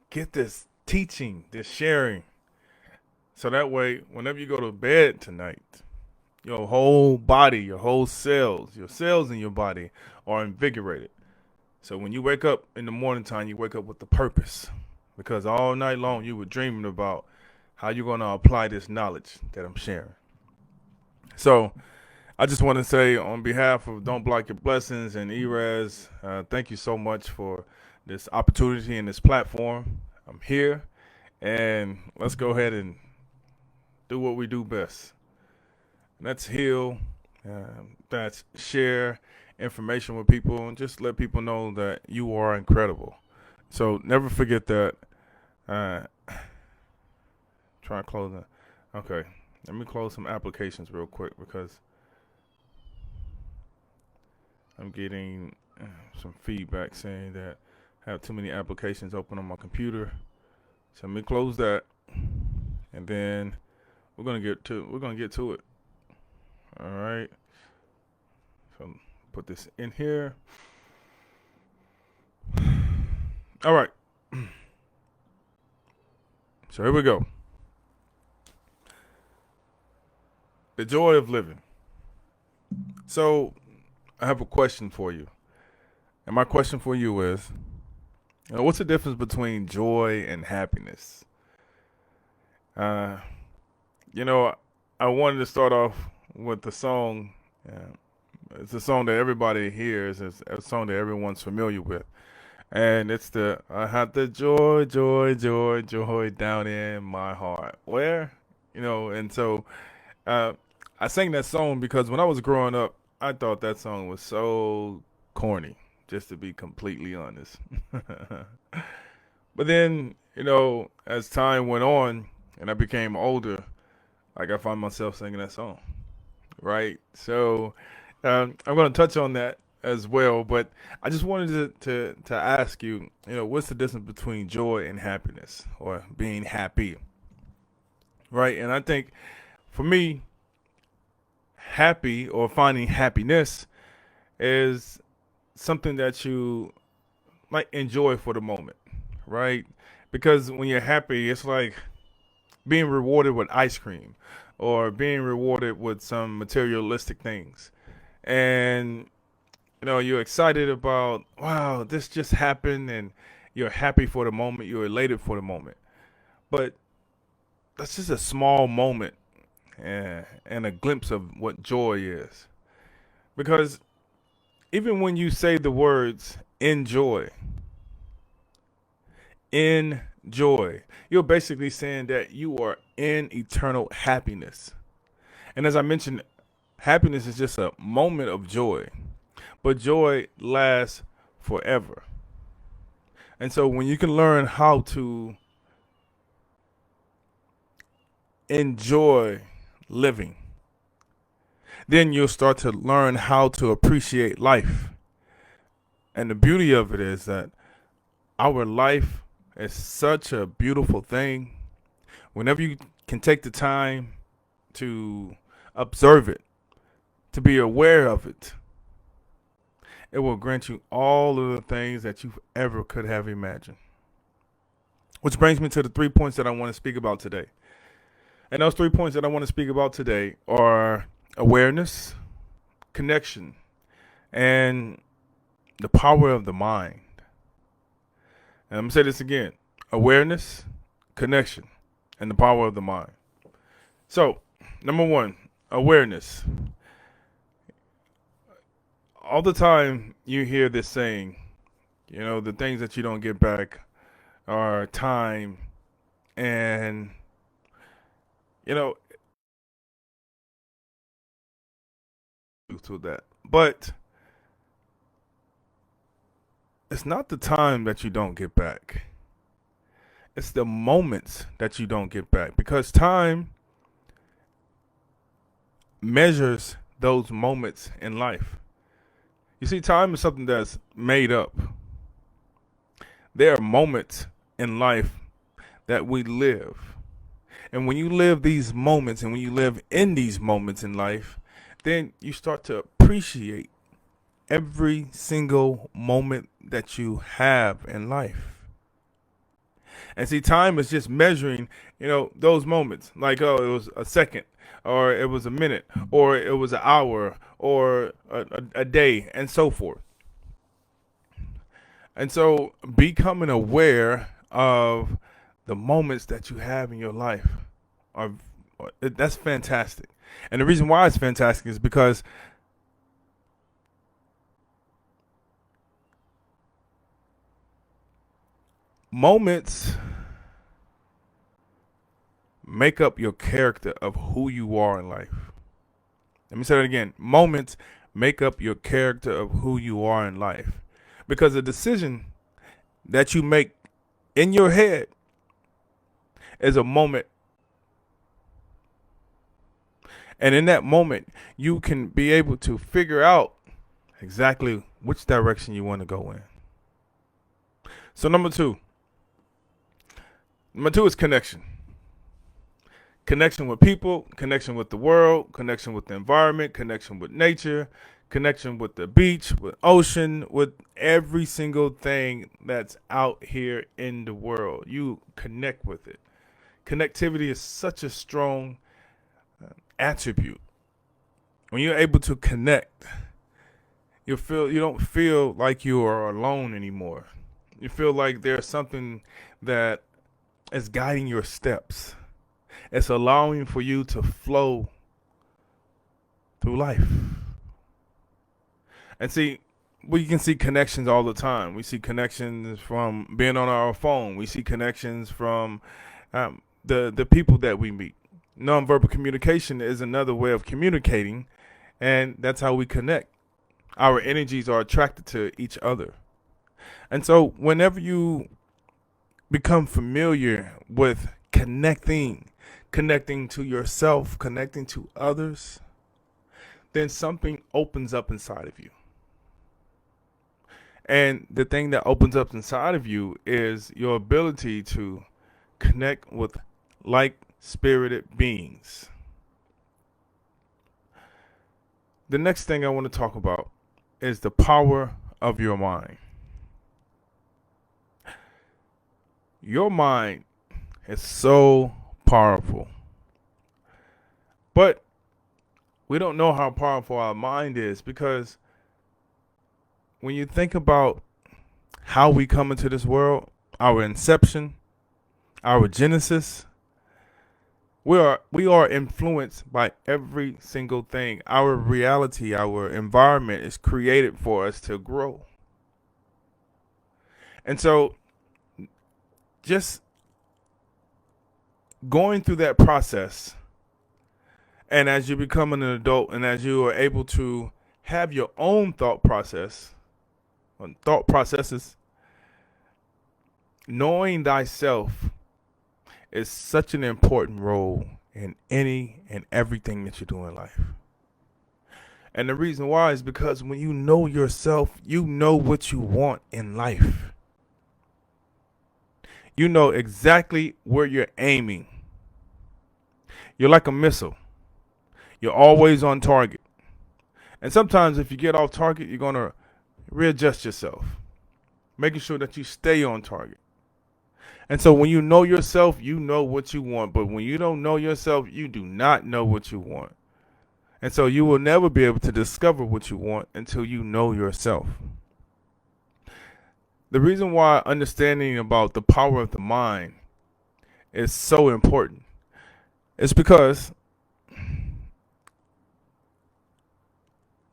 get this teaching, this sharing. So that way, whenever you go to bed tonight, your whole body, your whole cells, your cells in your body are invigorated. So when you wake up in the morning time, you wake up with the purpose. Because all night long you were dreaming about how you're going to apply this knowledge that I'm sharing. So I just want to say on behalf of Don't Block Your Blessings and Erez, thank you so much for this opportunity and this platform. I'm here, and let's go ahead and do what we do best. That's heal, that's share information with people, and just let people know that you are incredible. So never forget that. Try to close that. Okay, let me close some applications real quick because I'm getting some feedback saying that I have too many applications open on my computer. So let me close that, and then we're gonna get to it. All right. So put this in here. All right. So here we go. The joy of living. So I have a question for you. And my question for you is, what's the difference between joy and happiness? Uh, I wanted to start off with the song. It's a song that everybody hears. It's a song that everyone's familiar with. And it's the I have the joy, joy, joy, joy down in my heart. Where? And so I sang that song because when I was growing up, I thought that song was so corny, just to be completely honest. But then, as time went on and I became older, like I found myself singing that song, right? So I'm going to touch on that as well, but I just wanted to ask you, what's the difference between joy and happiness or being happy, right? And I think for me, happy or finding happiness is something that you might enjoy for the moment, right? Because when you're happy, it's like being rewarded with ice cream or being rewarded with some materialistic things. And you're excited about, wow, this just happened, and you're happy for the moment, you're elated for the moment. But that's just a small moment and a glimpse of what joy is. Because even when you say the words enjoy, you're basically saying that you are in eternal happiness. And as I mentioned, happiness is just a moment of joy, but joy lasts forever. And so when you can learn how to enjoy living, then you'll start to learn how to appreciate life. And the beauty of it is that our life is such a beautiful thing. Whenever you can take the time to observe it, to be aware of it, it will grant you all of the things that you ever could have imagined. Which brings me to the 3 points that I want to speak about today. And those 3 points that I want to speak about today are awareness, connection, and the power of the mind. And I'm going to say this again. Awareness, connection, and the power of the mind. So, number one, awareness. All the time you hear this saying, the things that you don't get back are time and, to that. But it's not the time that you don't get back. It's the moments that you don't get back, because time measures those moments in life. You see, time is something that's made up. There are moments in life that we live. And when you live these moments and when you live in these moments in life, then you start to appreciate every single moment that you have in life. And see, time is just measuring, those moments. Like, oh, it was a second, or it was a minute, or it was an hour, or a day, and so forth. And so becoming aware of the moments that you have in your life that's fantastic. And the reason why it's fantastic is because moments make up your character of who you are in life. Let me say that again. Moments make up your character of who you are in life. Because a decision that you make in your head is a moment. And in that moment, you can be able to figure out exactly which direction you want to go in. So number two is connection. Connection with people, connection with the world, connection with the environment, connection with nature, connection with the beach, with ocean, with every single thing that's out here in the world. You connect with it. Connectivity is such a strong attribute. When you're able to connect, you don't feel like you are alone anymore. You feel like there's something that is guiding your steps. It's allowing for you to flow through life. And see, we can see connections all the time. We see connections from being on our phone. We see connections from the people that we meet. Nonverbal communication is another way of communicating, and that's how we connect. Our energies are attracted to each other. And so whenever you become familiar with connecting to yourself, connecting to others, then something opens up inside of you. And the thing that opens up inside of you is your ability to connect with like-spirited beings. The next thing I want to talk about is the power of your mind. Your mind is so powerful. But we don't know how powerful our mind is, because when you think about how we come into this world, our inception, our genesis, we are influenced by every single thing. Our reality, our environment is created for us to grow. And so just going through that process, and as you become an adult and as you are able to have your own thought processes, knowing thyself is such an important role in any and everything that you do in life. And the reason why is because when you know yourself, you know what you want in life. You know exactly where you're aiming. You're like a missile. You're always on target. And sometimes if you get off target, you're going to readjust yourself, making sure that you stay on target. And so when you know yourself, you know what you want. But when you don't know yourself, you do not know what you want. And so you will never be able to discover what you want until you know yourself. The reason why understanding about the power of the mind is so important is because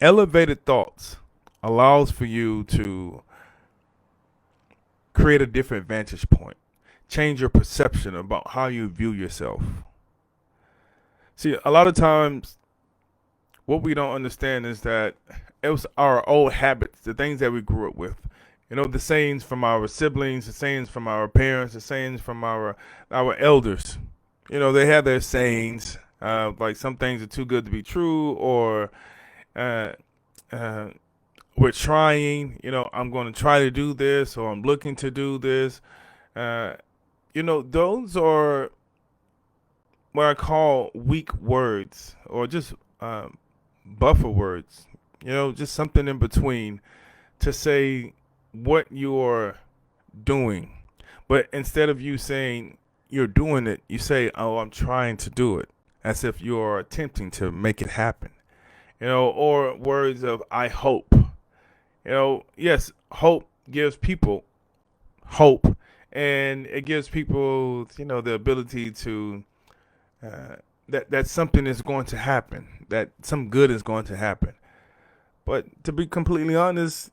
elevated thoughts allows for you to create a different vantage point, change your perception about how you view yourself. See, a lot of times what we don't understand is that it was our old habits, the things that we grew up with. The sayings from our siblings, the sayings from our parents, the sayings from our elders. They have their sayings, like some things are too good to be true, or we're trying, I'm going to try to do this, or I'm looking to do this. Those are what I call weak words, or just buffer words, just something in between to say what you're doing, But instead of you saying you're doing it, you say, "Oh, I'm trying to do it," as if you are attempting to make it happen. Or words of "I hope." Yes, hope gives people hope, and it gives people, the ability to that something is going to happen, that some good is going to happen. But to be completely honest,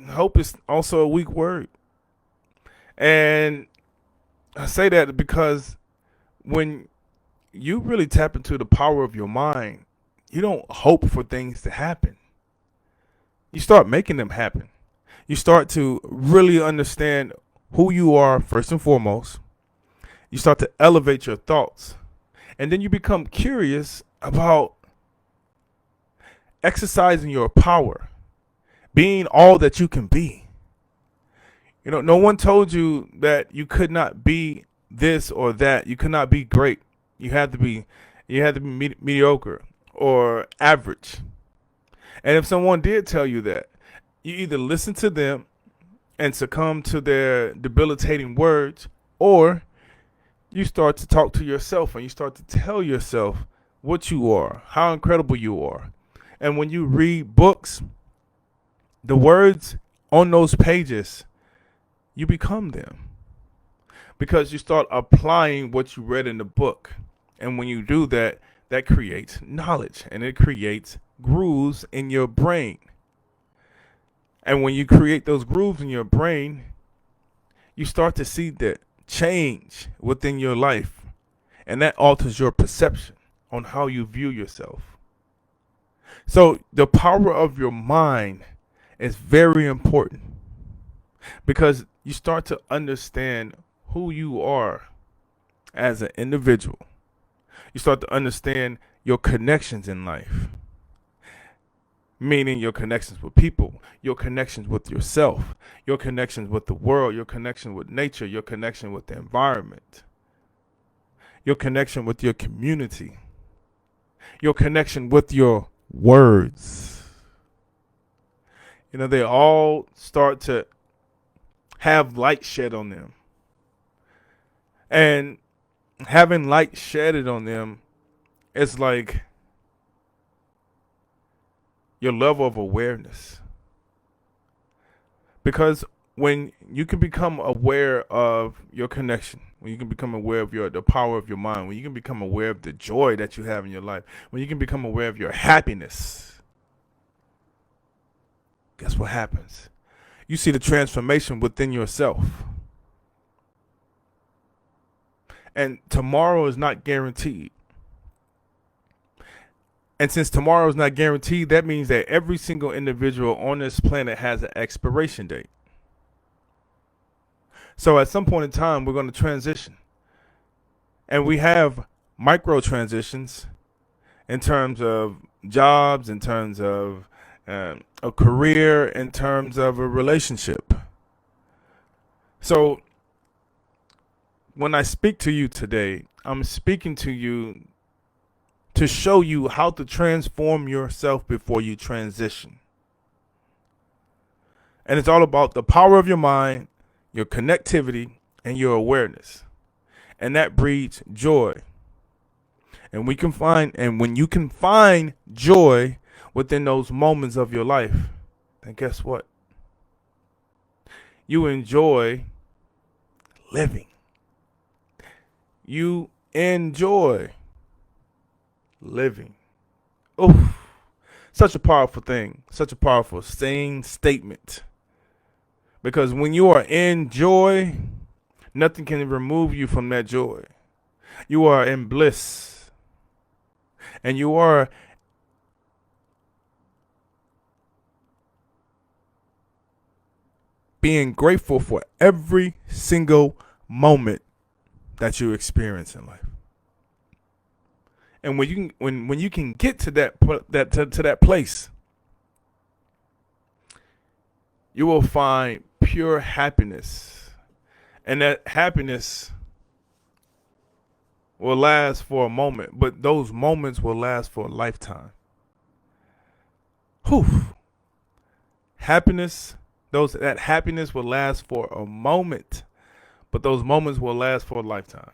hope is also a weak word. And I say that because when you really tap into the power of your mind, you don't hope for things to happen. You start making them happen. You start to really understand who you are first and foremost. You start to elevate your thoughts. And then you become curious about exercising your power, being all that you can be. No one told you that you could not be this or that. You could not be great. You had to be mediocre or average. And if someone did tell you that, you either listen to them and succumb to their debilitating words, or you start to talk to yourself and you start to tell yourself what you are, how incredible you are. And when you read books, the words on those pages, you become them, because you start applying what you read in the book. And when you do that, that creates knowledge, and it creates grooves in your brain. And when you create those grooves in your brain, you start to see that change within your life, and that alters your perception on how you view yourself. So the power of your mind is very important, because you start to understand who you are as an individual. You start to understand your connections in life, meaning your connections with people, your connections with yourself, your connections with the world, your connection with nature, your connection with the environment, your connection with your community, your connection with your words. They all start to have light shed on them. And having light shedded on them is like your level of awareness. Because when you can become aware of your connection, when you can become aware of the power of your mind, when you can become aware of the joy that you have in your life, when you can become aware of your happiness, guess what happens? You see the transformation within yourself. And tomorrow is not guaranteed. And since tomorrow is not guaranteed, that means that every single individual on this planet has an expiration date. So at some point in time, we're going to transition. And we have micro transitions in terms of jobs, in terms of a career, in terms of a relationship. So when I speak to you today, I'm speaking to you to show you how to transform yourself before you transition. And it's all about the power of your mind, your connectivity, and your awareness. And that breeds joy. And when you can find joy within those moments of your life, then guess what? You enjoy living. You enjoy living. Oh, such a powerful thing. Such a powerful statement. Because when you are in joy, nothing can remove you from that joy. You are in bliss. And you are being grateful for every single moment that you experience in life. And when you can get to that place, you will find pure happiness. And that happiness will last for a moment, but those moments will last for a lifetime. Whew. That happiness will last for a moment, but those moments will last for a lifetime.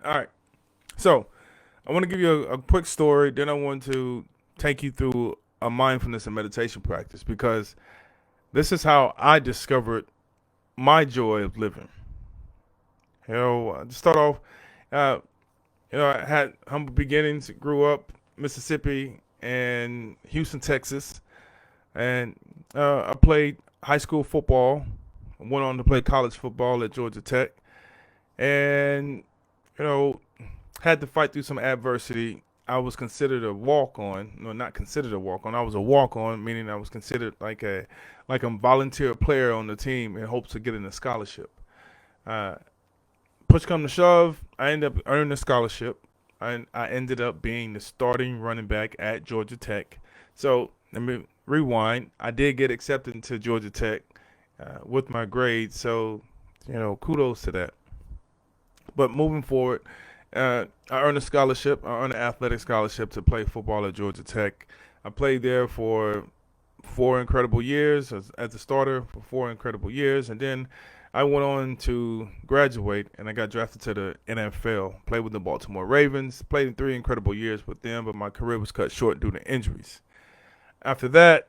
All right. So I want to give you a quick story. Then I want to take you through a mindfulness and meditation practice, because this is how I discovered my joy of living. To start off, I had humble beginnings. Grew up Mississippi and Houston, Texas, and I played high school football. I went on to play college football at Georgia Tech, and had to fight through some adversity. I was considered a walk-on. No, not considered a walk-on. I was a walk-on, meaning I was considered like a volunteer player on the team in hopes of getting a scholarship. Push come to shove, I ended up earning a scholarship. I ended up being the starting running back at Georgia Tech. So let me rewind. I did get accepted into Georgia Tech with my grades. So, kudos to that. But moving forward, I earned a scholarship. I earned an athletic scholarship to play football at Georgia Tech. I played there for 4 incredible years as a starter for 4 incredible years. And then I went on to graduate, and I got drafted to the NFL. Played with the Baltimore Ravens. Played in 3 incredible years with them, but my career was cut short due to injuries. After that,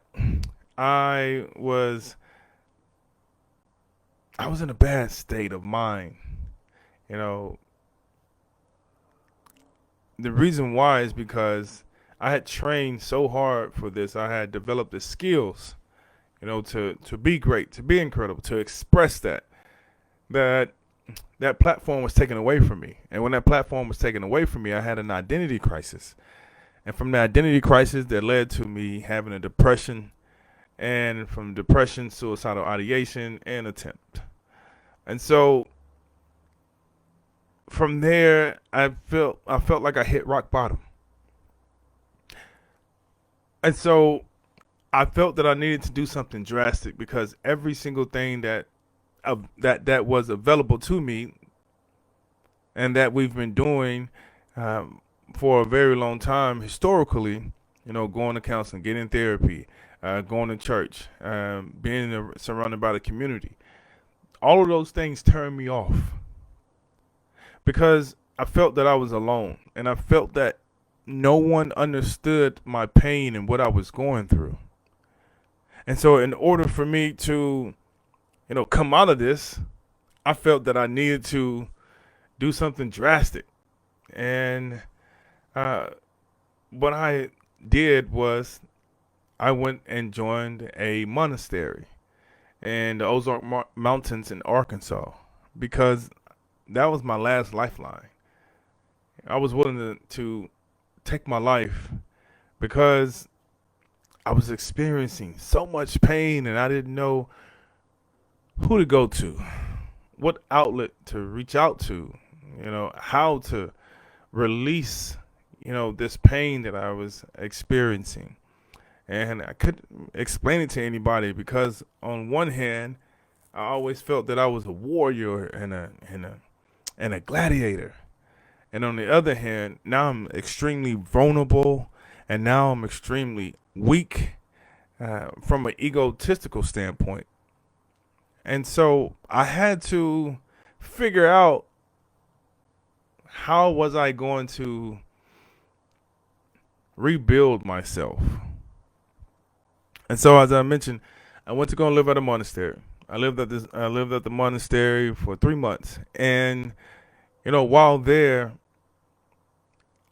I was in a bad state of mind. The reason why is because I had trained so hard for this. I had developed the skills, to be great, to be incredible, to express that platform was taken away from me. And when that platform was taken away from me, I had an identity crisis. And from the identity crisis, that led to me having a depression, and from depression, suicidal ideation and attempt. And so from there, I felt like I hit rock bottom. And so I felt that I needed to do something drastic, because every single thing that was available to me and that we've been doing for a very long time historically, going to counseling, getting therapy, going to church, being surrounded by the community, all of those things turned me off, because I felt that I was alone, and I felt that no one understood my pain and what I was going through. And so in order for me to, come out of this, I felt that I needed to do something drastic. And what I did was I went and joined a monastery in the Ozark Mountains in Arkansas, because that was my last lifeline. I was willing to take my life because I was experiencing so much pain, and I didn't know who to go to, what outlet to reach out to, how to release, this pain that I was experiencing. And I couldn't explain it to anybody, because on one hand, I always felt that I was a warrior and a gladiator. And on the other hand, now I'm extremely vulnerable, and now I'm extremely weak from an egotistical standpoint. And so I had to figure out, how was I going to rebuild myself? And so, as I mentioned, I went to go and live at a monastery. I lived at the monastery for 3 months, and while there,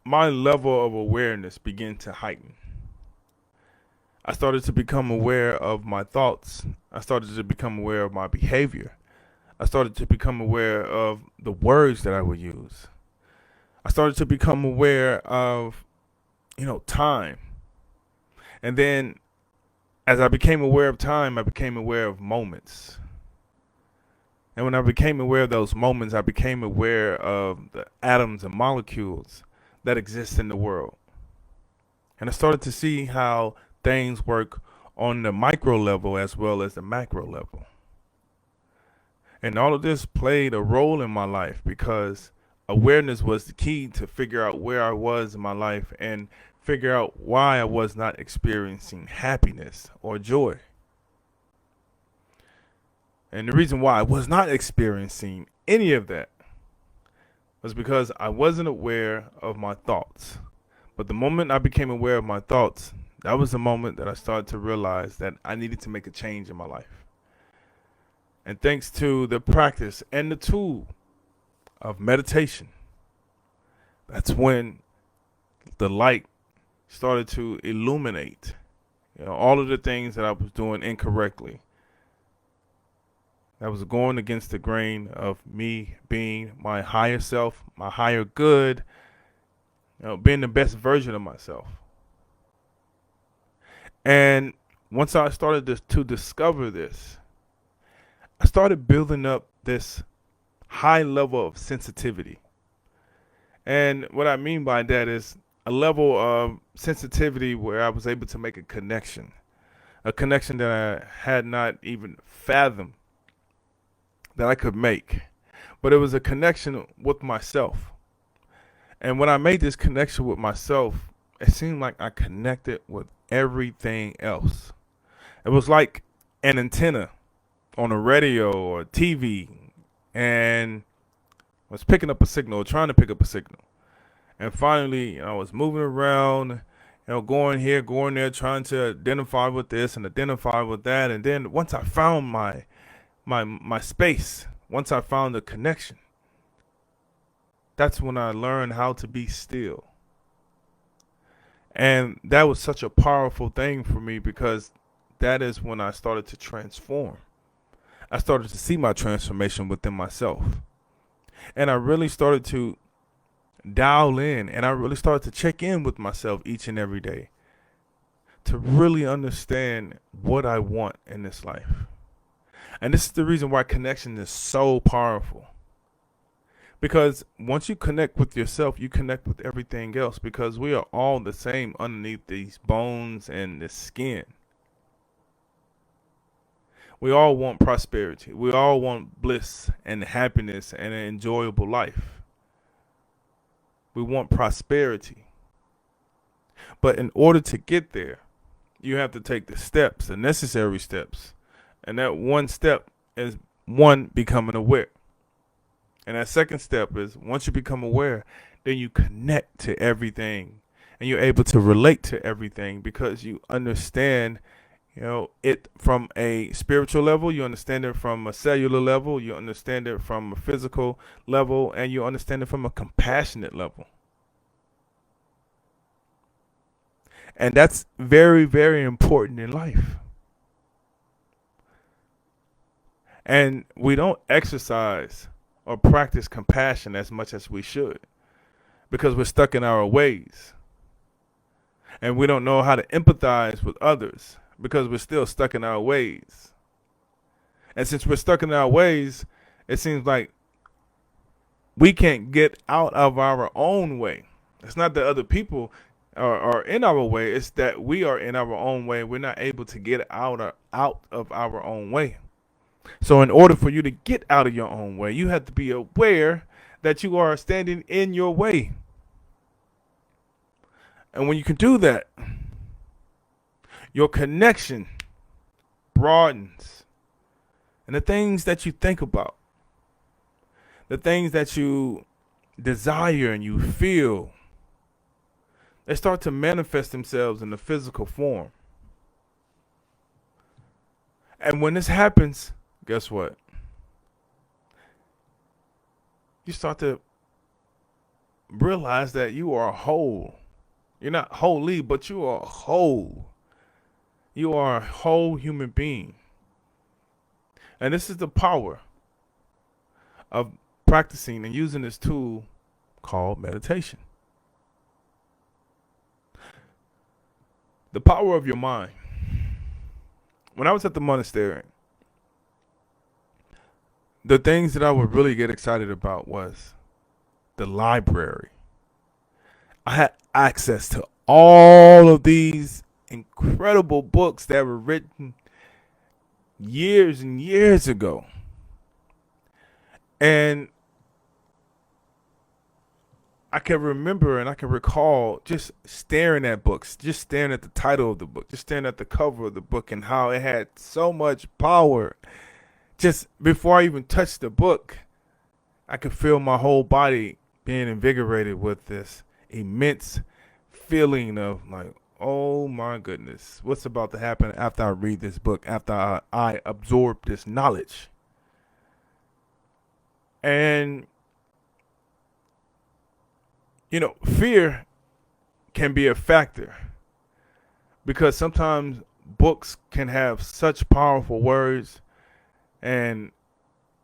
my level of awareness began to heighten. I started to become aware of my thoughts. I started to become aware of my behavior. I started to become aware of the words that I would use. I started to become aware of, time. And then as I became aware of time, I became aware of moments. And when I became aware of those moments, I became aware of the atoms and molecules that exist in the world. And I started to see how things work on the micro level as well as the macro level. And all of this played a role in my life, because awareness was the key to figure out where I was in my life and figure out why I was not experiencing happiness or joy. And the reason why I was not experiencing any of that was because I wasn't aware of my thoughts. But the moment I became aware of my thoughts, that was the moment that I started to realize that I needed to make a change in my life. And thanks to the practice and the tool of meditation, that's when the light started to illuminate, all of the things that I was doing incorrectly. That was going against the grain of me being my higher self, my higher good, being the best version of myself. And once I started to discover this, I started building up this high level of sensitivity. And what I mean by that is a level of sensitivity where I was able to make a connection that I had not even fathomed that I could make. But it was a connection with myself. And when I made this connection with myself, it seemed like I connected with everything else. It was like an antenna on a radio or TV, and I was picking up a signal, trying to pick up a signal. And finally, I was moving around, going here, going there, trying to identify with this and identify with that. And then once I found my space, once I found the connection, that's when I learned how to be still. And that was such a powerful thing for me, because that is when I started to transform. I started to see my transformation within myself. And I really started to dial in, and I really started to check in with myself each and every day to really understand what I want in this life. And this is the reason why connection is so powerful. Because once you connect with yourself, you connect with everything else, because we are all the same underneath these bones and the skin. We all want prosperity. We all want bliss and happiness and an enjoyable life. We want prosperity. But in order to get there, you have to take the steps, the necessary steps. And that one step is becoming aware. And that second step is, once you become aware, then you connect to everything. And you're able to relate to everything, because you understand it from a spiritual level, you understand it from a cellular level, you understand it from a physical level, and you understand it from a compassionate level. And that's very, very important in life. And we don't exercise or practice compassion as much as we should, because we're stuck in our ways. And we don't know how to empathize with others, because we're still stuck in our ways. And since we're stuck in our ways, it seems like we can't get out of our own way. It's not that other people are in our way, it's that we are in our own way. We're not able to get out of our own way. So in order for you to get out of your own way, you have to be aware that you are standing in your way. And when you can do that, your connection broadens. And the things that you think about, the things that you desire and you feel, they start to manifest themselves in the physical form. And when this happens, guess what? You start to realize that you are whole. You're not holy, but you are whole. You are a whole human being. And this is the power of practicing and using this tool called meditation. The power of your mind. When I was at the monastery, the things that I would really get excited about was the library. I had access to all of these incredible books that were written years and years ago. And I can remember and I can recall just staring at books, just staring at the title of the book, just staring at the cover of the book, and how it had so much power just before I even touched the book, I could feel my whole body being invigorated with this immense feeling of like, oh my goodness, what's about to happen after I read this book, after I absorb this knowledge. And, you know, fear can be a factor because sometimes books can have such powerful words and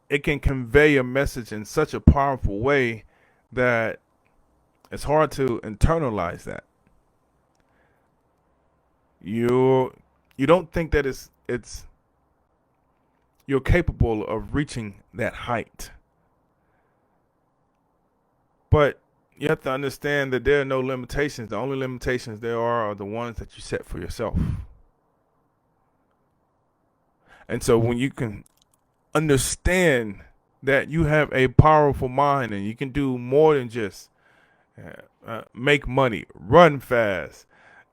it can convey a message in such a powerful way that it's hard to internalize that. You don't think that it's you're capable of reaching that height. But you have to understand that there are no limitations. The only limitations there are the ones that you set for yourself. And so when you can understand that you have a powerful mind and you can do more than just make money, run fast,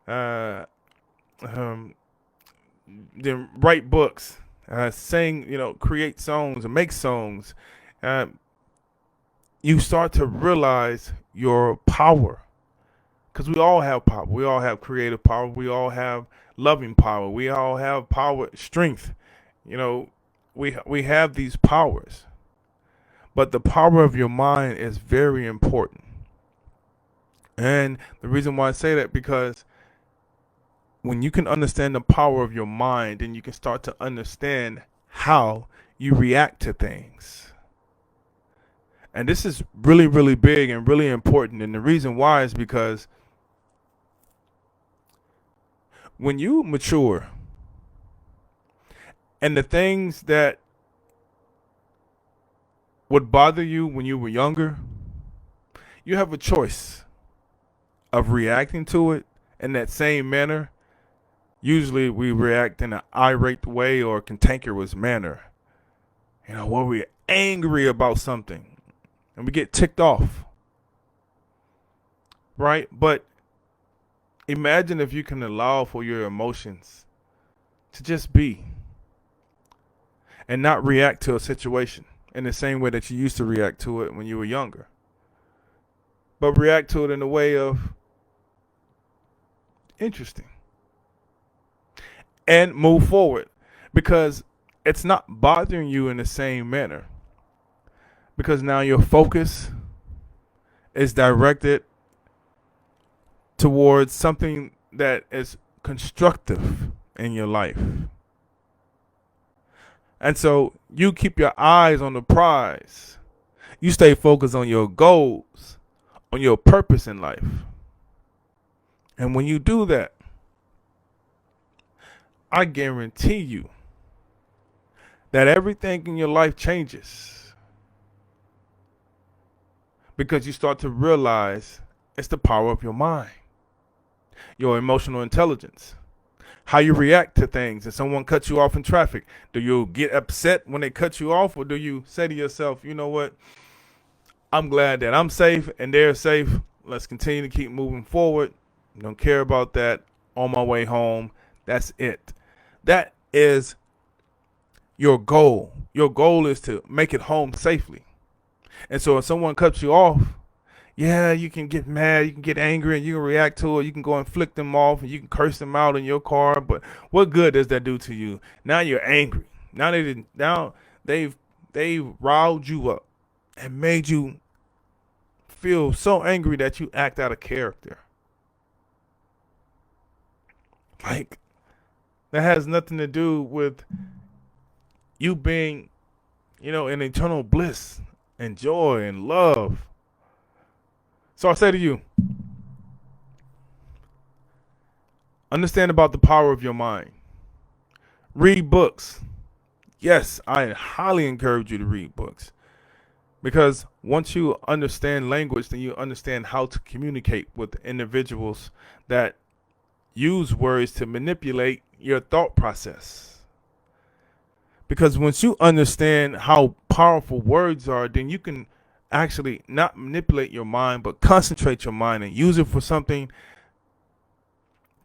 then write books, sing, you know, create songs and make songs, you start to realize your power. Because we all have power. We all have creative power. We all have loving power. We all have power, strength. You know, we have these powers. But the power of your mind is very important. And the reason why I say that, because when you can understand the power of your mind, then you can start to understand how you react to things. And this is really, really big and really important. And the reason why is because when you mature and the things that would bother you when you were younger, you have a choice of reacting to it in that same manner. Usually we react in an irate way or cantankerous manner, you know, where we're angry about something and we get ticked off, right? But imagine if you can allow for your emotions to just be and not react to a situation in the same way that you used to react to it when you were younger, but react to it in a way of interesting and move forward, because it's not bothering you in the same manner, because now your focus is directed towards something that is constructive in your life. And so you keep your eyes on the prize. You stay focused on your goals, on your purpose in life. And when you do that, I guarantee you that everything in your life changes, because you start to realize it's the power of your mind, your emotional intelligence, how you react to things. If someone cuts you off in traffic, do you get upset when they cut you off, or do you say to yourself, you know what, I'm glad that I'm safe and they're safe. Let's continue to keep moving forward. Don't care about that. On my way home, that's it. That is your goal. Your goal is to make it home safely. And so if someone cuts you off, yeah, you can get mad, you can get angry, and you can react to it. You can go and flick them off, and you can curse them out in your car. But what good does that do to you? Now you're angry. Now they've riled you up and made you feel so angry that you act out of character. Like, that has nothing to do with you being, you know, in eternal bliss and joy and love. So I say to you, understand about the power of your mind. Read books. Yes, I highly encourage you to read books, because once you understand language, then you understand how to communicate with individuals that use words to manipulate your thought process. Because once you understand how powerful words are, then you can actually not manipulate your mind, but concentrate your mind and use it for something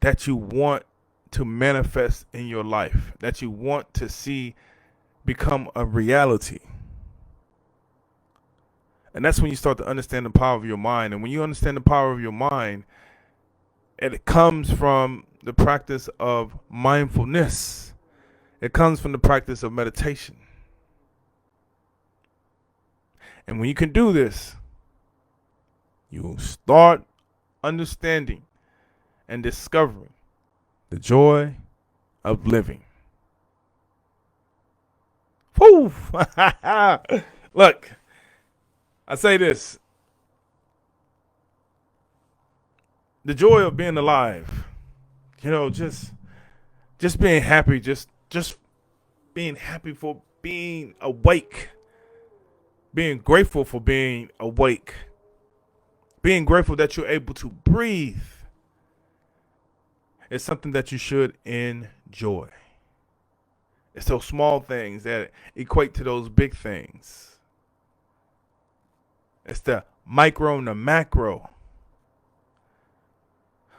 that you want to manifest in your life, that you want to see become a reality. And that's when you start to understand the power of your mind. And when you understand the power of your mind, it comes from the practice of mindfulness. It comes from the practice of meditation. And when you can do this, you will start understanding and discovering the joy of living. Whew. Look, I say this. The joy of being alive. Just being happy, just being happy for being awake. Being grateful for being awake. Being grateful that you're able to breathe. It's something that you should enjoy. It's those small things that equate to those big things. It's the micro and the macro.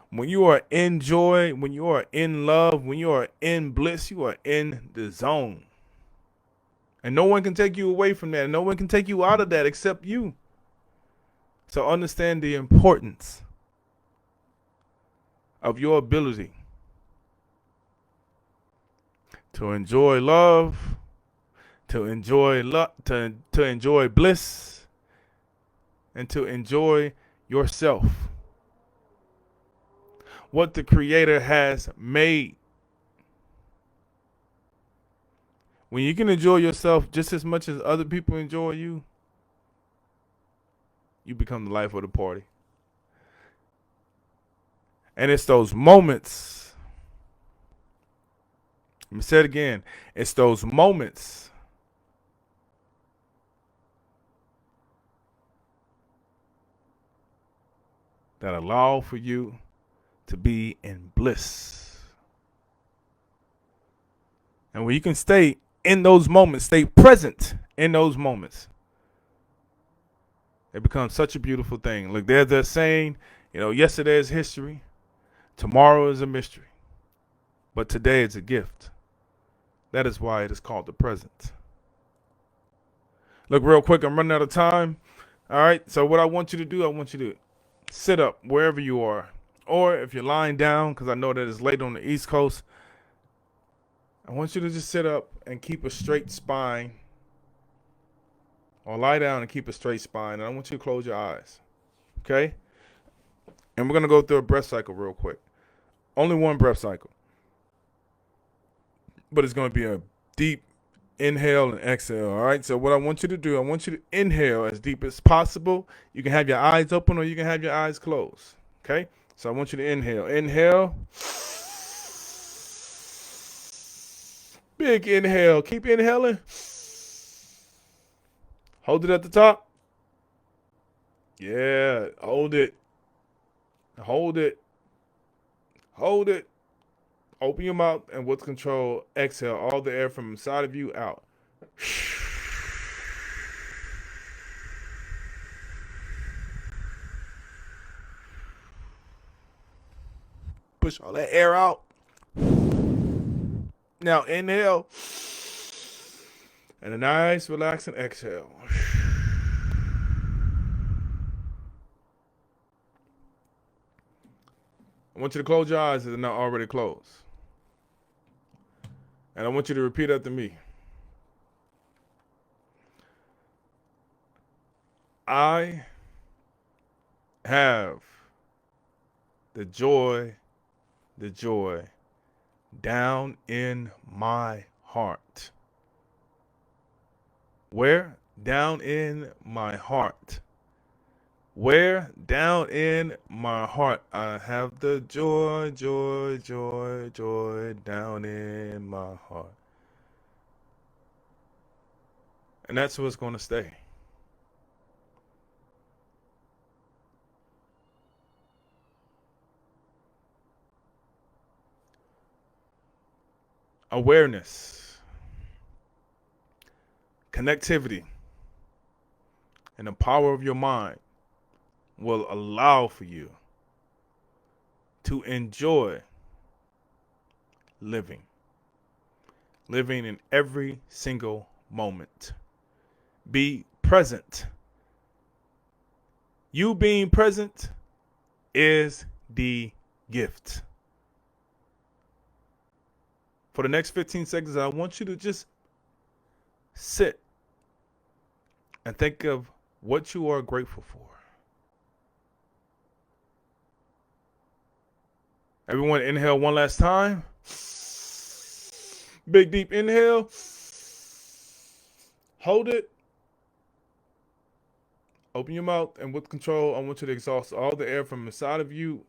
When you are in joy, when you are in love, when you are in bliss, you are in the zone. And no one can take you away from that. No one can take you out of that except you. So understand the importance of your ability to enjoy love, to enjoy to enjoy bliss, and to enjoy yourself. What the Creator has made. When you can enjoy yourself just as much as other people enjoy you, you become the life of the party. And it's those moments. Let me say it again. It's those moments that allow for you to be in bliss. And when you can stay in those moments, stay present in those moments, it becomes such a beautiful thing. Look, there's that saying, yesterday is history, tomorrow is a mystery, but today is a gift. That is why it is called the present. Look, real quick, I'm running out of time. All right, so what I want you to do, I want you to sit up wherever you are. Or if you're lying down, because I know that it's late on the East Coast, I want you to just sit up and keep a straight spine. Or lie down and keep a straight spine. And I want you to close your eyes. Okay? And we're going to go through a breath cycle real quick. Only one breath cycle. But it's going to be a deep inhale and exhale. All right? So what I want you to do, I want you to inhale as deep as possible. You can have your eyes open or you can have your eyes closed. Okay? So I want you to inhale. Inhale. Big inhale. Keep inhaling. Hold it at the top. Yeah. Hold it. Hold it. Hold it. Open your mouth and with control, exhale all the air from inside of you out. Push all that air out. Now inhale. And a nice relaxing exhale. I want you to close your eyes if they're not already closed. And I want you to repeat after me. I have the joy down in my heart. Where? Down in my heart. Where? Down in my heart. I have the joy down in my heart. And that's what's going to stay. Awareness, connectivity, and the power of your mind will allow for you to enjoy living. living in every single moment. Be present. You being present is the gift. For the next 15 seconds, I want you to just sit and think of what you are grateful for. Everyone inhale one last time. Big deep inhale. Hold it. Open your mouth, and with control, I want you to exhaust all the air from inside of you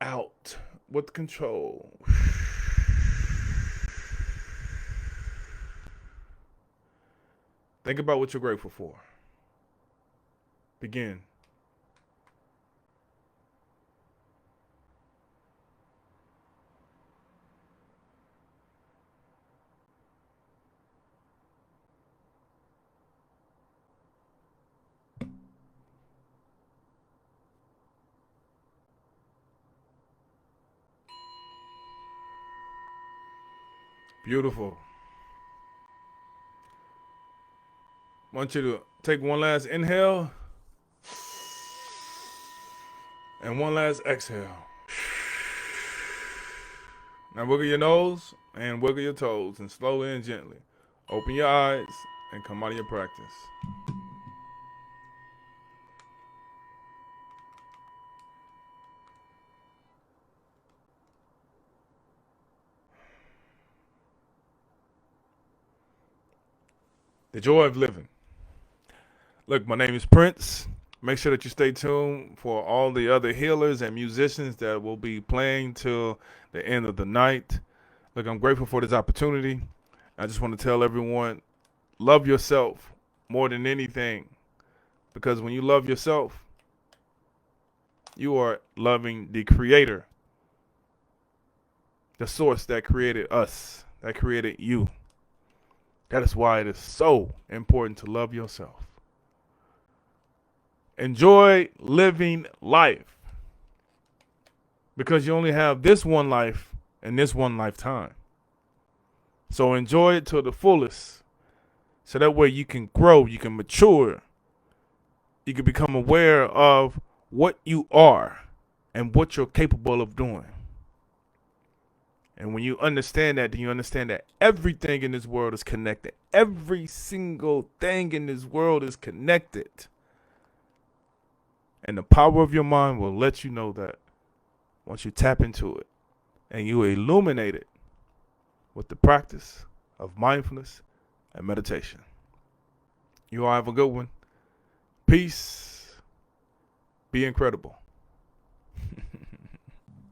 out with control. Think about what you're grateful for. Begin. Beautiful. I want you to take one last inhale and one last exhale. Now wiggle your nose and wiggle your toes, and slowly and gently open your eyes and come out of your practice. The joy of living. Look, my name is Prince. Make sure that you stay tuned for all the other healers and musicians that will be playing till the end of the night. Look, I'm grateful for this opportunity. I just want to tell everyone, love yourself more than anything. Because when you love yourself, you are loving the Creator. The source that created us, that created you. That is why it is so important to love yourself. Enjoy living life. Because you only have this one life and this one lifetime. So enjoy it to the fullest. So that way you can grow, you can mature. You can become aware of what you are and what you're capable of doing. And when you understand that, then you understand that everything in this world is connected. Every single thing in this world is connected. And the power of your mind will let you know that once you tap into it and you illuminate it with the practice of mindfulness and meditation. You all have a good one. Peace. Be incredible.